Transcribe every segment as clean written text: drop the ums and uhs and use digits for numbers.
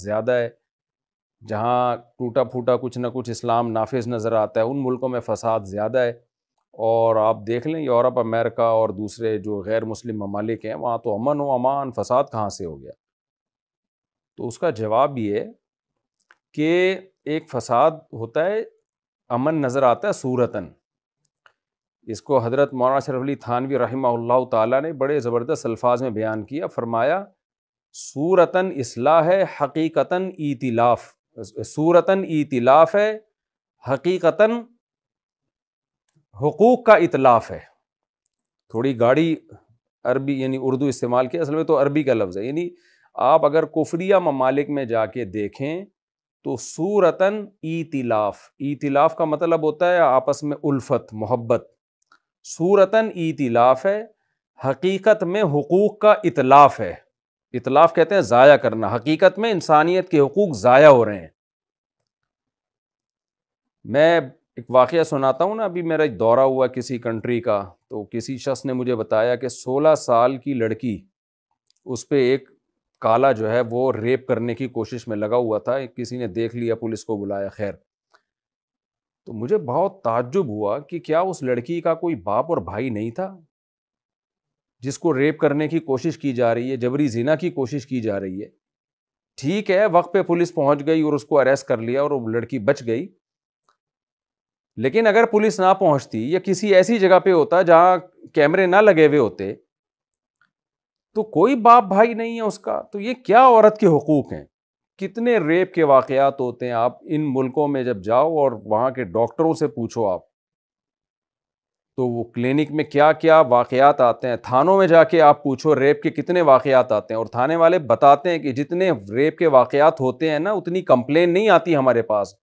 زیادہ ہے، جہاں ٹوٹا پھوٹا کچھ نہ کچھ اسلام نافذ نظر آتا ہے ان ملکوں میں فساد زیادہ ہے، اور آپ دیکھ لیں یورپ، امریکہ اور دوسرے جو غیر مسلم ممالک ہیں وہاں تو امن و امان، فساد کہاں سے ہو گیا؟ تو اس کا جواب یہ ہے کہ ایک فساد ہوتا ہے، امن نظر آتا ہے صورتاً. اس کو حضرت مولانا اشرف علی تھانوی رحمہ اللہ تعالیٰ نے بڑے زبردست الفاظ میں بیان کیا. فرمایا صورتاً اصلاح ہے، حقیقتاً ایتلاف. صورتاً ایتلاف ہے، حقیقتاً حقوق کا اتلاف ہے. تھوڑی گاڑی عربی یعنی اردو استعمال کی، اصل میں تو عربی کا لفظ ہے. یعنی آپ اگر کفریہ ممالک میں جا کے دیکھیں تو صورتاً ایتلاف، ایتلاف کا مطلب ہوتا ہے آپس میں الفت، محبت. صورتاً ایتلاف ہے، حقیقت میں حقوق کا اتلاف ہے. اتلاف کہتے ہیں ضائع کرنا، حقیقت میں انسانیت کے حقوق ضائع ہو رہے ہیں. میں ایک واقعہ سناتا ہوں نا، ابھی میرا ایک دورہ ہوا کسی کنٹری کا، تو کسی شخص نے مجھے بتایا کہ 16 سال کی لڑکی، اس پہ ایک کالا جو ہے وہ ریپ کرنے کی کوشش میں لگا ہوا تھا. کسی نے دیکھ لیا، پولیس کو بلایا. خیر، تو مجھے بہت تعجب ہوا کہ کیا اس لڑکی کا کوئی باپ اور بھائی نہیں تھا جس کو ریپ کرنے کی کوشش کی جا رہی ہے، جبری زنا کی کوشش کی جا رہی ہے. ٹھیک ہے، وقت پہ پولیس پہنچ گئی اور اس کو اریسٹ کر لیا اور وہ لڑکی بچ گئی. لیکن اگر پولیس نہ پہنچتی یا کسی ایسی جگہ پہ ہوتا جہاں کیمرے نہ لگے ہوئے ہوتے تو کوئی باپ بھائی نہیں ہے اس کا. تو یہ کیا عورت کے حقوق ہیں؟ کتنے ریپ کے واقعات ہوتے ہیں. آپ ان ملکوں میں جب جاؤ اور وہاں کے ڈاکٹروں سے پوچھو آپ، تو وہ کلینک میں کیا کیا واقعات آتے ہیں. تھانوں میں جا کے آپ پوچھو ریپ کے کتنے واقعات آتے ہیں، اور تھانے والے بتاتے ہیں کہ جتنے ریپ کے واقعات ہوتے ہیں نا اتنی کمپلین نہیں آتی ہمارے پاس،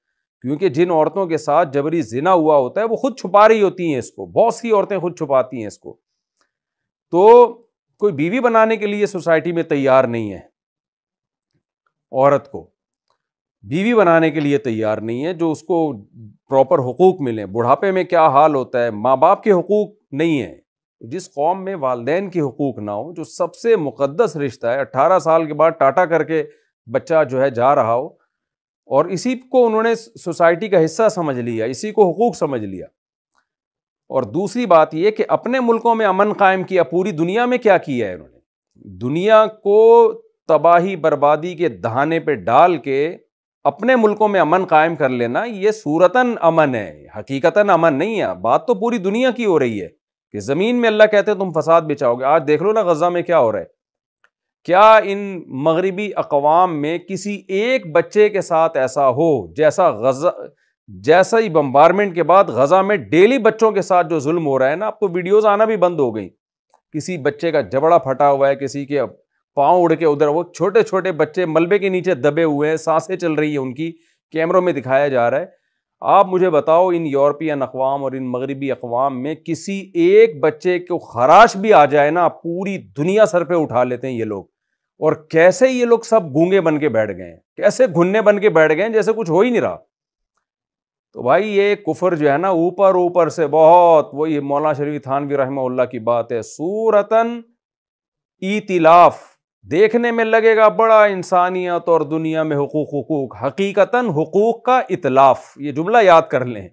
کیونکہ جن عورتوں کے ساتھ جبری زنا ہوا ہوتا ہے وہ خود چھپا رہی ہوتی ہیں اس کو. بہت سی عورتیں خود چھپاتی ہیں اس کو. تو کوئی بیوی بنانے کے لیے سوسائٹی میں تیار نہیں ہے، عورت کو بیوی بنانے کے لیے تیار نہیں ہے جو اس کو پراپر حقوق ملیں. بڑھاپے میں کیا حال ہوتا ہے، ماں باپ کے حقوق نہیں ہیں. جس قوم میں والدین کے حقوق نہ ہو، جو سب سے مقدس رشتہ ہے، 18 سال کے بعد ٹاٹا کر کے بچہ جو ہے جا رہا ہو، اور اسی کو انہوں نے سوسائٹی کا حصہ سمجھ لیا، اسی کو حقوق سمجھ لیا. اور دوسری بات یہ کہ اپنے ملکوں میں امن قائم کیا، پوری دنیا میں کیا کیا ہے انہوں نے؟ دنیا کو تباہی بربادی کے دہانے پہ ڈال کے اپنے ملکوں میں امن قائم کر لینا، یہ صورتاً امن ہے، حقیقتاً امن نہیں ہے. بات تو پوری دنیا کی ہو رہی ہے کہ زمین میں اللہ کہتے ہیں تم فساد بچاؤ گے. آج دیکھ لو نا غزہ میں کیا ہو رہا ہے. کیا ان مغربی اقوام میں کسی ایک بچے کے ساتھ ایسا ہو جیسا ہی بمبارمنٹ کے بعد غزہ میں ڈیلی بچوں کے ساتھ جو ظلم ہو رہا ہے نا؟ اب تو ویڈیوز آنا بھی بند ہو گئی. کسی بچے کا جبڑا پھٹا ہوا ہے، کسی کے پاؤں اڑ کے ادھر، وہ چھوٹے چھوٹے بچے ملبے کے نیچے دبے ہوئے ہیں، سانسیں چل رہی ہیں ان کی، کیمروں میں دکھایا جا رہا ہے. آپ مجھے بتاؤ ان یورپین اقوام اور ان مغربی اقوام میں کسی ایک بچے کو خراش بھی آ جائے نا، پوری دنیا سر پہ اٹھا لیتے ہیں یہ لوگ. اور کیسے یہ لوگ سب گونگے بن کے بیٹھ گئے ہیں، کیسے گھننے بن کے بیٹھ گئے ہیں جیسے کچھ ہو ہی نہیں رہا. تو بھائی یہ کفر جو ہے نا اوپر سے بہت، وہی مولانا شریف تھانوی رحمہ اللہ کی بات ہے، صورتاً ایتلاف. دیکھنے میں لگے گا بڑا انسانیت اور دنیا میں حقوق، حقیقتاً حقوق کا اتلاف. یہ جملہ یاد کر لیں.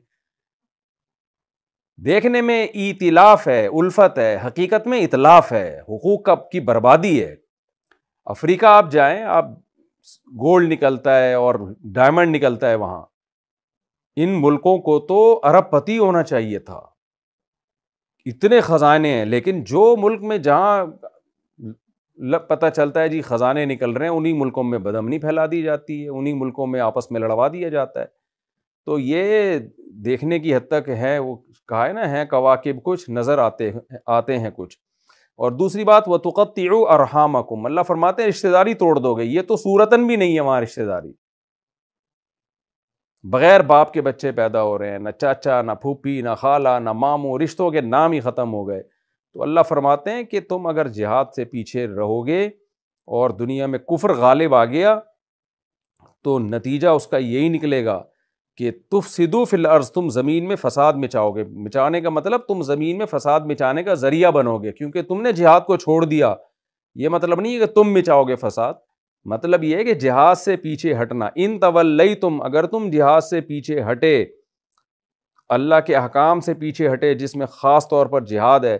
دیکھنے میں ایتلاف ہے، الفت ہے، حقیقت میں اتلاف ہے، حقوق کی بربادی ہے. افریقہ آپ جائیں، آپ گولڈ نکلتا ہے اور ڈائمنڈ نکلتا ہے وہاں. ان ملکوں کو تو ارب پتی ہونا چاہیے تھا، اتنے خزانے ہیں. لیکن جو ملک میں جہاں پتہ چلتا ہے جی خزانے نکل رہے ہیں، انہی ملکوں میں بدامنی پھیلا دی جاتی ہے، انہی ملکوں میں آپس میں لڑوا دیا جاتا ہے. تو یہ دیکھنے کی حد تک ہے، وہ کہا ہے نا، ہے کواکب کچھ، نظر آتے ہیں کچھ. اور دوسری بات وَتُقَطِّعُوا أَرْحَامَكُمْ، اللہ فرماتے ہیں رشتہ داری توڑ دو گے. یہ تو صورتاً بھی نہیں ہے وہاں رشتہ داری. بغیر باپ کے بچے پیدا ہو رہے ہیں، نہ چاچا، نہ پھوپھی، نہ خالہ، نہ ماموں، رشتوں کے نام ہی ختم ہو گئے. تو اللہ فرماتے ہیں کہ تم اگر جہاد سے پیچھے رہو گے اور دنیا میں کفر غالب آ گیا تو نتیجہ اس کا یہی نکلے گا کہ تفسدوا فی الارض، تم زمین میں فساد مچاؤ گے. مچانے کا مطلب تم زمین میں فساد مچانے کا ذریعہ بنو گے، کیونکہ تم نے جہاد کو چھوڑ دیا. یہ مطلب نہیں ہے کہ تم مچاؤ گے فساد، مطلب یہ ہے کہ جہاد سے پیچھے ہٹنا. ان تولیتم، اگر تم جہاد سے پیچھے ہٹے، اللہ کے احکام سے پیچھے ہٹے جس میں خاص طور پر جہاد ہے،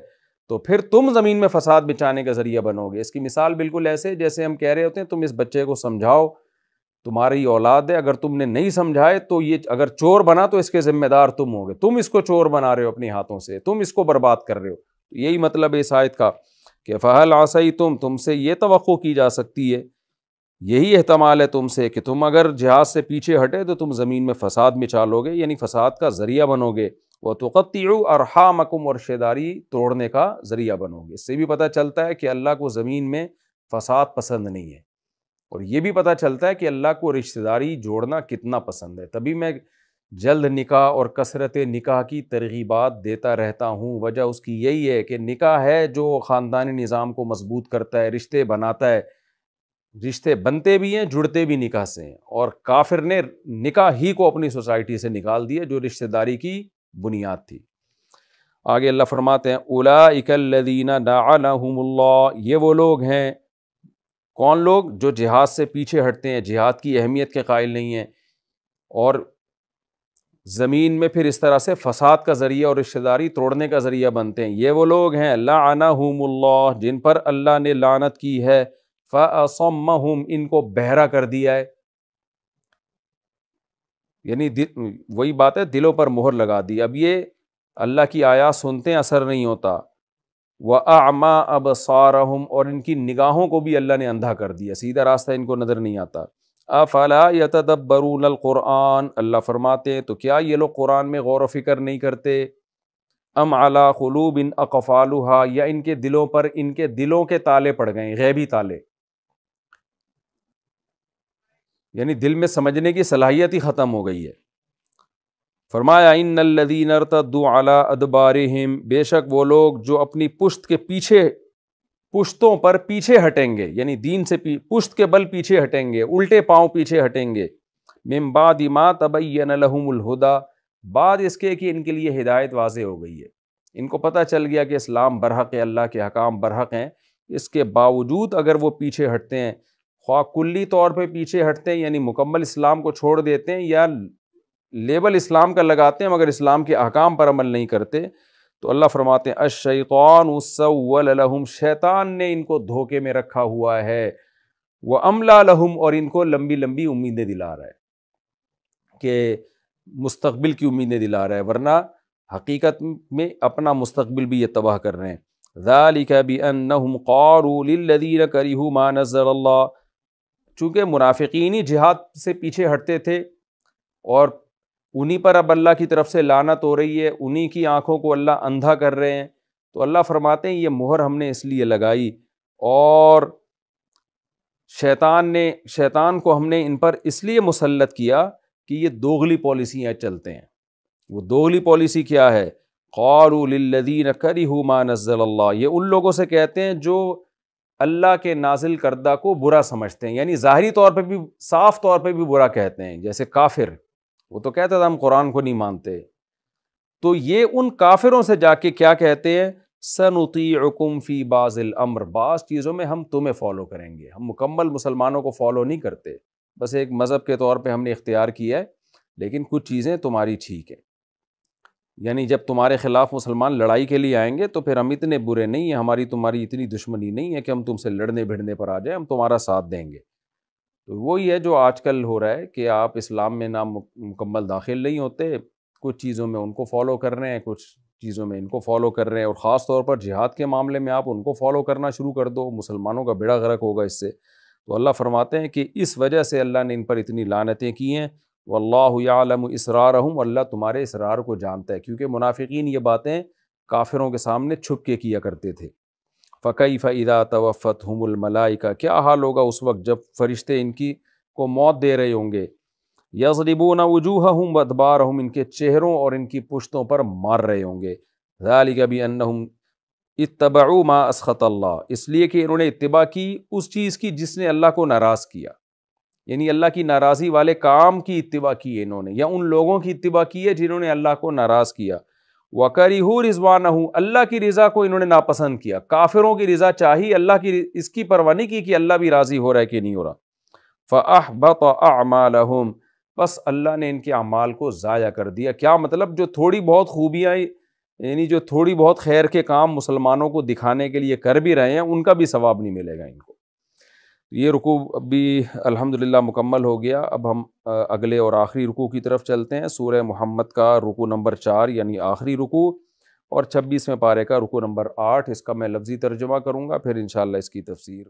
تو پھر تم زمین میں فساد بچانے کا ذریعہ بنو گے. اس کی مثال بالکل ایسے جیسے ہم کہہ رہے ہوتے ہیں تم اس بچے کو سمجھاؤ، تمہاری اولاد ہے، اگر تم نے نہیں سمجھائے تو یہ اگر چور بنا تو اس کے ذمہ دار تم ہوگے، تم اس کو چور بنا رہے ہو اپنے ہاتھوں سے، تم اس کو برباد کر رہے ہو. یہی مطلب ہے اس آیت کا کہ فہل عصیتم، تم سے یہ توقع کی جا سکتی ہے، یہی احتمال ہے تم سے کہ تم اگر جہاد سے پیچھے ہٹے تو تم زمین میں فساد مچا لو گے، یعنی فساد کا ذریعہ بنو گے. وَتُقَطِّعُوا أَرْحَامَكُمْ، اور رشتہ داری توڑنے کا ذریعہ بنو گے. اس سے بھی پتہ چلتا ہے کہ اللہ کو زمین میں فساد پسند نہیں ہے، اور یہ بھی پتہ چلتا ہے کہ اللہ کو رشتہ داری جوڑنا کتنا پسند ہے. تبھی میں جلد نکاح اور کثرت نکاح کی ترغیبات دیتا رہتا ہوں. وجہ اس کی یہی ہے کہ نکاح ہے جو خاندانی نظام کو مضبوط کرتا ہے، رشتے بناتا ہے، رشتے بنتے بھی ہیں، جڑتے بھی نکاح سے ہیں. اور کافر نے نکاح ہی کو اپنی سوسائٹی سے نکال دیا جو رشتہ داری کی بنیاد تھی. آگے اللہ فرماتے ہیں اولئک الذین لعنہم اللہ، یہ وہ لوگ ہیں، کون لوگ؟ جو جہاد سے پیچھے ہٹتے ہیں، جہاد کی اہمیت کے قائل نہیں ہیں، اور زمین میں پھر اس طرح سے فساد کا ذریعہ اور رشتہ داری توڑنے کا ذریعہ بنتے ہیں. یہ وہ لوگ ہیں لعنہم اللہ، جن پر اللہ نے لعنت کی ہے. فَأَصَمَّهُمْ، ان کو بہرا کر دیا ہے، یعنی وہی بات ہے، دلوں پر مہر لگا دی. اب یہ اللہ کی آیات سنتے ہیں، اثر نہیں ہوتا. وَأَعْمَىٰ أَبْصَارَهُمْ، اور ان کی نگاہوں کو بھی اللہ نے اندھا کر دیا، سیدھا راستہ ان کو نظر نہیں آتا. أَفَلَا يَتَدَبَّرُونَ الْقُرْآنَ، اللہ فرماتے ہیں تو کیا یہ لوگ قرآن میں غور و فکر نہیں کرتے؟ أَمْ عَلَىٰ قُلُوبٍ أَقْفَالُهَا، یا ان کے دلوں پر، ان کے دلوں کے تالے پڑ گئے، غیبی تالے، یعنی دل میں سمجھنے کی صلاحیت ہی ختم ہو گئی ہے. فرمایا ان الذین ارتدوا علی ادبارہم، بے شک وہ لوگ جو اپنی پشت کے پیچھے، پشتوں پر پیچھے ہٹیں گے، یعنی دین سے پشت کے بل پیچھے ہٹیں گے، الٹے پاؤں پیچھے ہٹیں گے. من بعد ما تبین لہم الہدی، بعد اس کے کہ ان کے لیے ہدایت واضح ہو گئی ہے، ان کو پتہ چل گیا کہ اسلام برحق ہے، اللہ کے احکام برحق ہیں. اس کے باوجود اگر وہ پیچھے ہٹتے ہیں، خواہ کلی طور پہ پیچھے ہٹتے ہیں یعنی مکمل اسلام کو چھوڑ دیتے ہیں، یا لیبل اسلام کا لگاتے ہیں مگر اسلام کے احکام پر عمل نہیں کرتے، تو اللہ فرماتے ہیں الشیطان سول لہم، شیطان نے ان کو دھوکے میں رکھا ہوا ہے. واملا لہم، اور ان کو لمبی لمبی امیدیں دلا رہا ہے، کہ مستقبل کی امیدیں دلا رہا ہے، ورنہ حقیقت میں اپنا مستقبل بھی یہ تباہ کر رہے ہیں. ذالک بانہم قالوا للذین کرہوا ما نزل اللہ، چونکہ منافقین ہی جہاد سے پیچھے ہٹتے تھے اور انہی پر اب اللہ کی طرف سے لعنت ہو رہی ہے، انہی کی آنکھوں کو اللہ اندھا کر رہے ہیں، تو اللہ فرماتے ہیں یہ مہر ہم نے اس لیے لگائی، اور شیطان کو ہم نے ان پر اس لیے مسلط کیا کہ یہ دوغلی پالیسیاں چلتے ہیں. وہ دوغلی پالیسی کیا ہے؟ قالوا للذین کرہوا ما نزل اللہ، یہ ان لوگوں سے کہتے ہیں جو اللہ کے نازل کردہ کو برا سمجھتے ہیں، یعنی ظاہری طور پہ بھی، صاف طور پہ بھی برا کہتے ہیں. جیسے کافر، وہ تو کہتا تھا ہم قرآن کو نہیں مانتے، تو یہ ان کافروں سے جا کے کیا کہتے ہیں؟ سنطیعکم فی بعض الامر، بعض چیزوں میں ہم تمہیں فالو کریں گے. ہم مکمل مسلمانوں کو فالو نہیں کرتے، بس ایک مذہب کے طور پہ ہم نے اختیار کیا ہے، لیکن کچھ چیزیں تمہاری ٹھیک ہیں. یعنی جب تمہارے خلاف مسلمان لڑائی کے لیے آئیں گے تو پھر ہم اتنے برے نہیں ہیں، ہماری تمہاری اتنی دشمنی نہیں ہے کہ ہم تم سے لڑنے بھڑنے پر آ جائیں، ہم تمہارا ساتھ دیں گے. تو وہی ہے جو آج کل ہو رہا ہے کہ آپ اسلام میں نہ مکمل داخل نہیں ہوتے، کچھ چیزوں میں ان کو فالو کر رہے ہیں، کچھ چیزوں میں ان کو فالو کر رہے ہیں، اور خاص طور پر جہاد کے معاملے میں آپ ان کو فالو کرنا شروع کر دو، مسلمانوں کا بیڑا غرق ہوگا اس سے. تو اللہ فرماتے ہیں کہ اس وجہ سے اللہ نے ان پر اتنی لعنتیں کی ہیں. واللہ یعلم اسرارہم، اللہ تمہارے اسرار کو جانتا ہے، کیونکہ منافقین یہ باتیں کافروں کے سامنے چھپ کے کیا کرتے تھے. فَكَيْفَ إِذَا تَوَفَّتْهُمُ الْمَلَائِكَةُ، کیا حال ہوگا اس وقت جب فرشتے ان کی کو موت دے رہے ہوں گے. يَضْرِبُونَ وُجُوهَهُمْ وَأَدْبَارَهُمْ، ان کے چہروں اور ان کی پشتوں پر مار رہے ہوں گے. ذَلِكَ بِأَنَّهُمْ اتَّبَعُوا مَا أَسْخَطَ اللَّهُ، اس لیے کہ انہوں نے اتباع کی اس چیز کی جس نے اللہ کو ناراض کیا، یعنی اللہ کی ناراضی والے کام کی اتباع کی ہے انہوں نے، یا ان لوگوں کی اتباع کی ہے جنہوں نے اللہ کو ناراض کیا. وَكَرِهُوا رِضْوَانَهُ، اللہ کی رضا کو انہوں نے ناپسند کیا. کافروں کی رضا چاہی، اللہ کی اس کی پرواہ نہیں کی کہ اللہ بھی راضی ہو رہا ہے کہ نہیں ہو رہا. فَأَحْبَطَ أَعْمَالَهُمْ، بس اللہ نے ان کے اعمال کو ضائع کر دیا۔ کیا مطلب؟ جو تھوڑی بہت خوبیاں، یعنی جو تھوڑی بہت خیر کے کام مسلمانوں کو دکھانے کے لیے کر بھی رہے ہیں، ان کا بھی ثواب نہیں ملے گا ان کو۔ یہ رکوع ابھی الحمدللہ مکمل ہو گیا۔ اب ہم اگلے اور آخری رکوع کی طرف چلتے ہیں۔ سورہ محمد کا رکوع نمبر 4 یعنی آخری رکوع، اور 26ویں پارے کا رکوع نمبر 8۔ اس کا میں لفظی ترجمہ کروں گا، پھر انشاءاللہ اس کی تفسیر